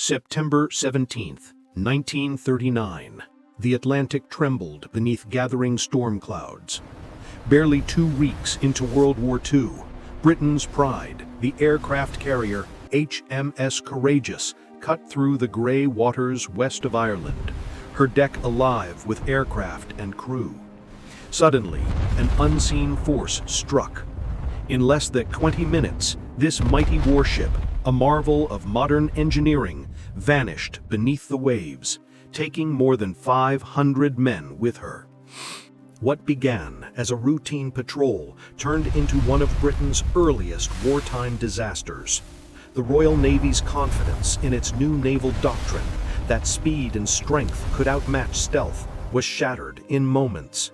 September 17, 1939. The Atlantic trembled beneath gathering storm clouds. Barely 2 weeks into World War II, Britain's pride, the aircraft carrier HMS Courageous, cut through the grey waters west of Ireland, her deck alive with aircraft and crew. Suddenly, an unseen force struck. In less than 20 minutes, this mighty warship, a marvel of modern engineering, vanished beneath the waves, taking more than 500 men with her. What began as a routine patrol turned into one of Britain's earliest wartime disasters. The Royal Navy's confidence in its new naval doctrine, that speed and strength could outmatch stealth, was shattered in moments.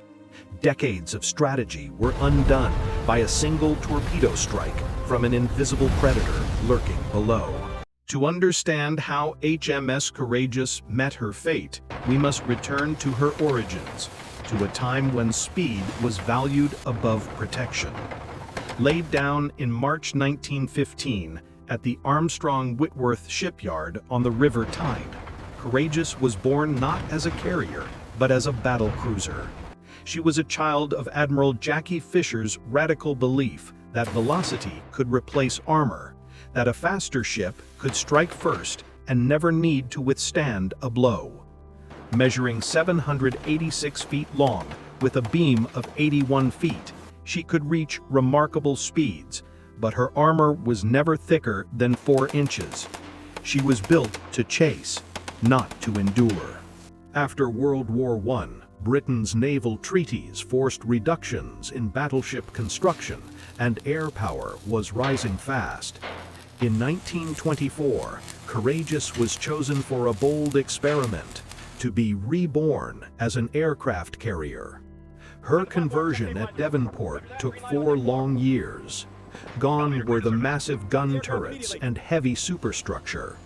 Decades of strategy were undone by a single torpedo strike from an invisible predator lurking below. To understand how HMS Courageous met her fate, we must return to her origins, to a time when speed was valued above protection. Laid down in March 1915 at the Armstrong Whitworth shipyard on the River Tyne, Courageous was born not as a carrier, but as a battle cruiser. She was a child of Admiral Jackie Fisher's radical belief that velocity could replace armor, that a faster ship could strike first and never need to withstand a blow. Measuring 786 feet long, with a beam of 81 feet, she could reach remarkable speeds, but her armor was never thicker than 4 inches. She was built to chase, not to endure. After World War I, Britain's naval treaties forced reductions in battleship construction, and air power was rising fast. In 1924, Courageous was chosen for a bold experiment, to be reborn as an aircraft carrier. Her conversion at Devonport took 4 long years. Gone were the massive gun turrets and heavy superstructure.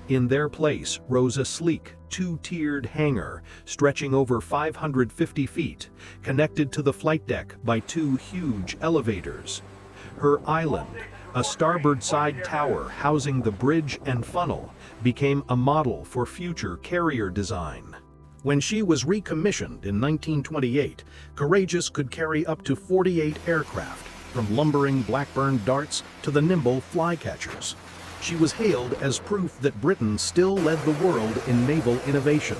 In their place rose a sleek, 2-tiered hangar stretching over 550 feet, connected to the flight deck by 2 huge elevators. Her island, a starboard side tower housing the bridge and funnel, became a model for future carrier design. When she was recommissioned in 1928, Courageous could carry up to 48 aircraft, from lumbering Blackburn darts to the nimble flycatchers. She was hailed as proof that Britain still led the world in naval innovation.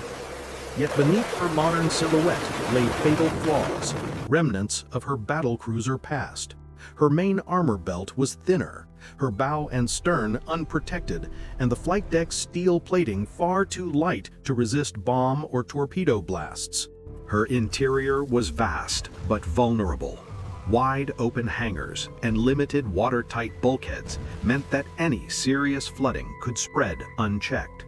Yet beneath her modern silhouette lay fatal flaws, remnants of her battlecruiser past. Her main armor belt was thinner, her bow and stern unprotected, and the flight deck's steel plating far too light to resist bomb or torpedo blasts. Her interior was vast but vulnerable. Wide open hangars and limited watertight bulkheads meant that any serious flooding could spread unchecked.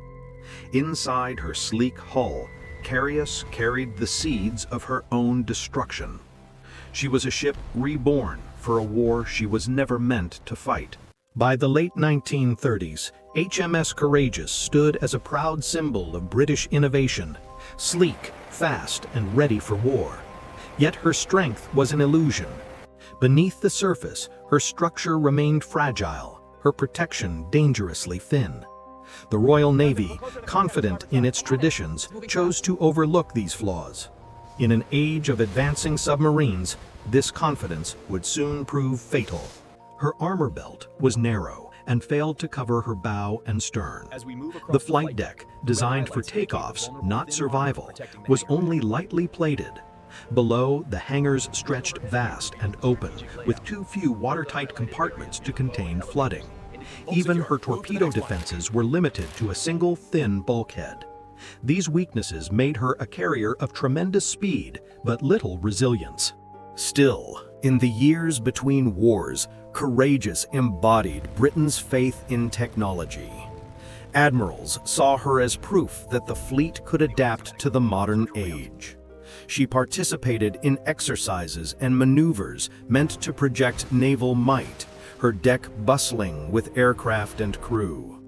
Inside her sleek hull, Courageous carried the seeds of her own destruction. She was a ship reborn for a war she was never meant to fight. By the late 1930s, HMS Courageous stood as a proud symbol of British innovation, sleek, fast, and ready for war. Yet her strength was an illusion. Beneath the surface, her structure remained fragile, her protection dangerously thin. The Royal Navy, confident in its traditions, chose to overlook these flaws. In an age of advancing submarines, this confidence would soon prove fatal. Her armor belt was narrow and failed to cover her bow and stern. The flight deck, designed for takeoffs, not survival, was only lightly plated. Below, the hangars stretched vast and open, with too few watertight compartments to contain flooding. Even her torpedo defenses were limited to a single thin bulkhead. These weaknesses made her a carrier of tremendous speed, but little resilience. Still, in the years between wars, Courageous embodied Britain's faith in technology. Admirals saw her as proof that the fleet could adapt to the modern age. She participated in exercises and maneuvers meant to project naval might, her deck bustling with aircraft and crew.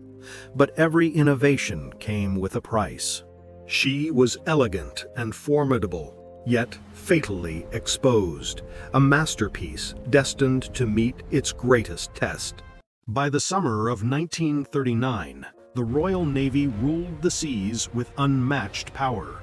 But every innovation came with a price. She was elegant and formidable, yet fatally exposed, a masterpiece destined to meet its greatest test. By the summer of 1939, The Royal Navy ruled the seas with unmatched power.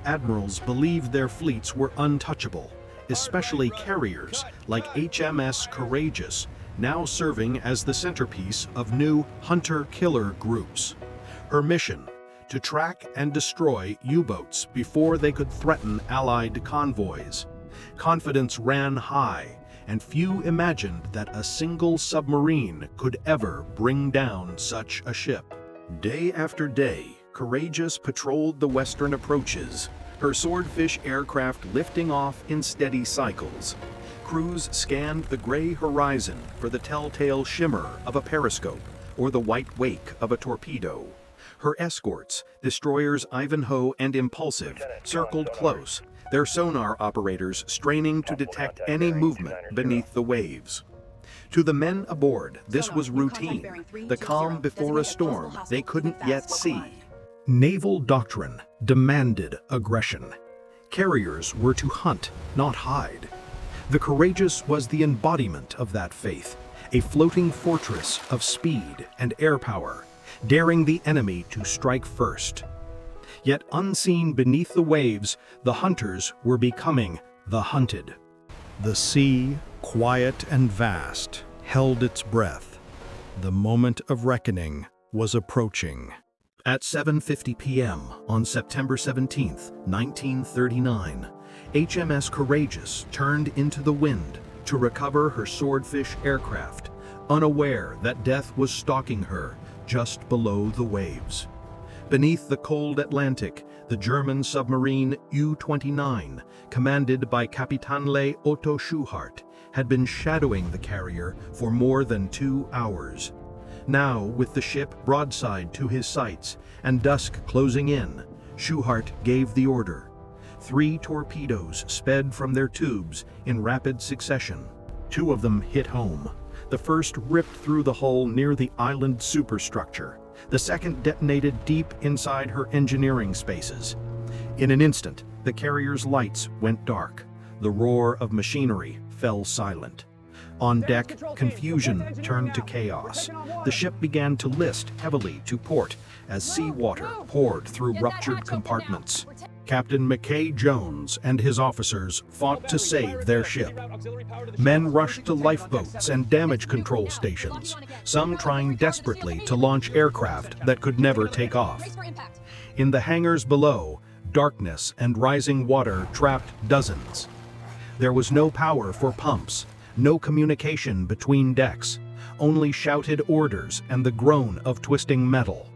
Admirals believed their fleets were untouchable, especially carriers like HMS Courageous, now serving as the centerpiece of new hunter-killer groups. Her mission: to track and destroy U-boats before they could threaten Allied convoys. Confidence ran high, and few imagined that a single submarine could ever bring down such a ship. Day after day, Courageous patrolled the western approaches, her swordfish aircraft lifting off in steady cycles. Crews scanned the gray horizon for the telltale shimmer of a periscope or the white wake of a torpedo. Her escorts, destroyers Ivanhoe and Impulsive, circled close, their sonar operators straining to detect any movement beneath the waves. To the men aboard, this was routine, the calm before a storm they couldn't yet see. Naval doctrine demanded aggression. Carriers were to hunt, not hide. The Courageous was the embodiment of that faith, a floating fortress of speed and air power, daring the enemy to strike first. Yet unseen beneath the waves, the hunters were becoming the hunted. The sea, quiet and vast, held its breath. The moment of reckoning was approaching. At 7:50 p.m. on September 17, 1939, HMS Courageous turned into the wind to recover her swordfish aircraft, unaware that death was stalking her just below the waves. Beneath the cold Atlantic, the German submarine U-29, commanded by Kapitanle Otto Schuhart, had been shadowing the carrier for more than 2 hours. Now, with the ship broadside to his sights and dusk closing in, Schuhart gave the order. 3 torpedoes sped from their tubes in rapid succession. 2 of them hit home. The first ripped through the hull near the island superstructure. The second detonated deep inside her engineering spaces. In an instant, the carrier's lights went dark. The roar of machinery fell silent. On deck, confusion turned to chaos. The ship began to list heavily to port as seawater poured through ruptured compartments. Captain McKay Jones and his officers fought to save their ship. Men rushed to lifeboats and damage control stations, some trying desperately to launch aircraft that could never take off. In the hangars below, darkness and rising water trapped dozens. There was no power for pumps, no communication between decks, only shouted orders and the groan of twisting metal.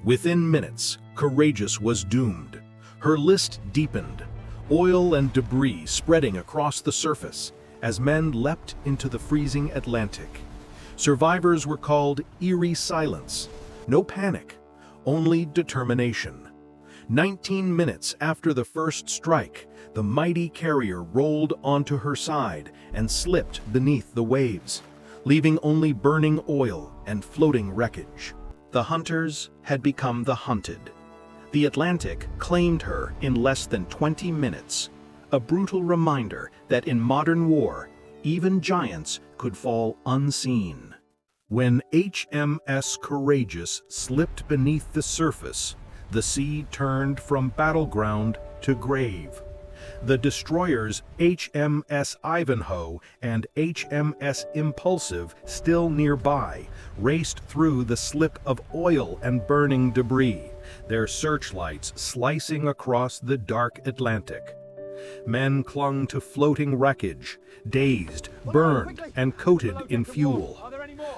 Within minutes, Courageous was doomed. Her list deepened, oil and debris spreading across the surface as men leapt into the freezing Atlantic. Survivors were called eerie silence. No panic, only determination. 19 minutes after the first strike, the mighty carrier rolled onto her side and slipped beneath the waves, leaving only burning oil and floating wreckage. The hunters had become the hunted. The Atlantic claimed her in less than 20 minutes, a brutal reminder that in modern war, even giants could fall unseen. When HMS Courageous slipped beneath the surface, the sea turned from battleground to grave. The destroyers HMS Ivanhoe and HMS Impulsive, still nearby, raced through the slip of oil and burning debris, their searchlights slicing across the dark Atlantic. Men clung to floating wreckage, dazed, burned, and coated in fuel.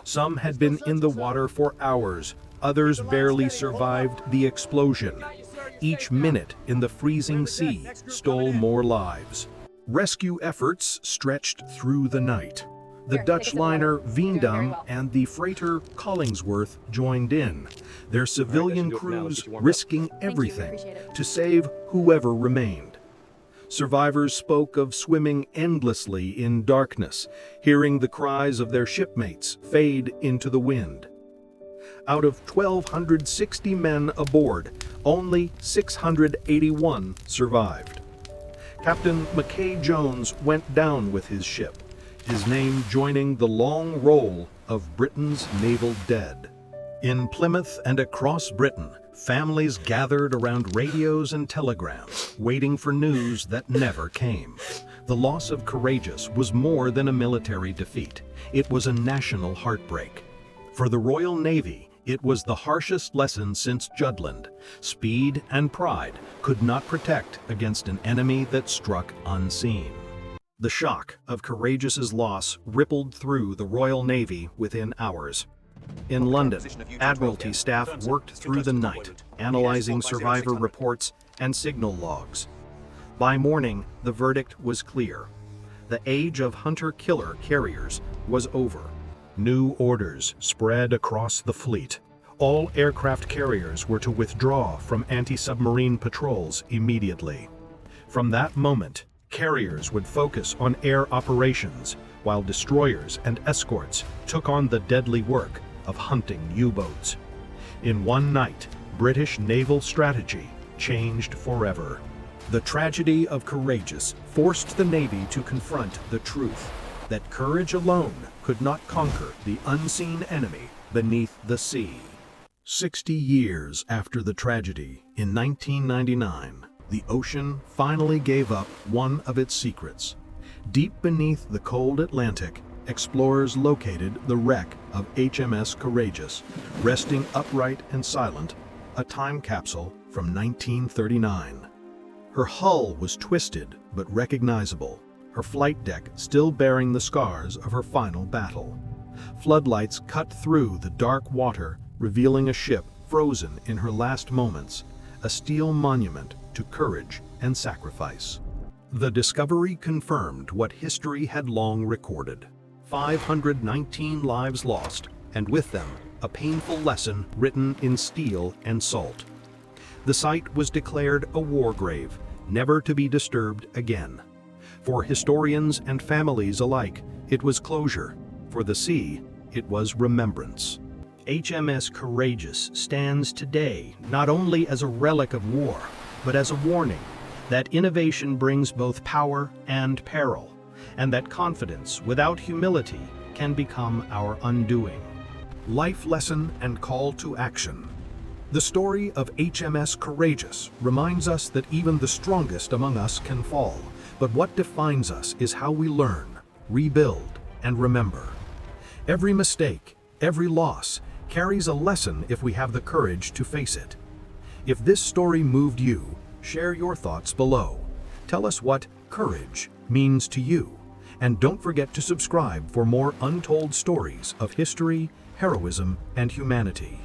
Some had been in the water for hours, others barely survived the explosion. Each minute in the freezing sea stole more lives. Rescue efforts stretched through the night. The Dutch liner Veendam and the freighter Collingsworth joined in, their civilian crews risking everything to save whoever remained. Survivors spoke of swimming endlessly in darkness, hearing the cries of their shipmates fade into the wind. Out of 1,260 men aboard, only 681 survived. Captain McKay Jones went down with his ship, his name joining the long roll of Britain's naval dead. In Plymouth and across Britain, families gathered around radios and telegrams, waiting for news that never came. The loss of Courageous was more than a military defeat. It was a national heartbreak. For the Royal Navy, it was the harshest lesson since Jutland. Speed and pride could not protect against an enemy that struck unseen. The shock of Courageous's loss rippled through the Royal Navy within hours. In London, Admiralty staff worked through the night, analyzing survivor reports and signal logs. By morning, the verdict was clear. The age of hunter-killer carriers was over. New orders spread across the fleet. All aircraft carriers were to withdraw from anti-submarine patrols immediately. From that moment, carriers would focus on air operations, while destroyers and escorts took on the deadly work of hunting U-boats. In one night, British naval strategy changed forever. The tragedy of Courageous forced the Navy to confront the truth that courage alone could not conquer the unseen enemy beneath the sea. 60 years after the tragedy, in 1999, the ocean finally gave up one of its secrets. Deep beneath the cold Atlantic, explorers located the wreck of HMS Courageous, resting upright and silent, a time capsule from 1939. Her hull was twisted but recognizable, her flight deck still bearing the scars of her final battle. Floodlights cut through the dark water, revealing a ship frozen in her last moments, a steel monument to courage and sacrifice. The discovery confirmed what history had long recorded. 519 lives lost, and with them, a painful lesson written in steel and salt. The site was declared a war grave, never to be disturbed again. For historians and families alike, it was closure. For the sea, it was remembrance. HMS Courageous stands today not only as a relic of war, but as a warning that innovation brings both power and peril, and that confidence without humility can become our undoing. Life lesson and call to action. The story of HMS Courageous reminds us that even the strongest among us can fall, but what defines us is how we learn, rebuild, and remember. Every mistake, every loss, carries a lesson if we have the courage to face it. If this story moved you, share your thoughts below. Tell us what courage means to you. And don't forget to subscribe for more untold stories of history, heroism, and humanity.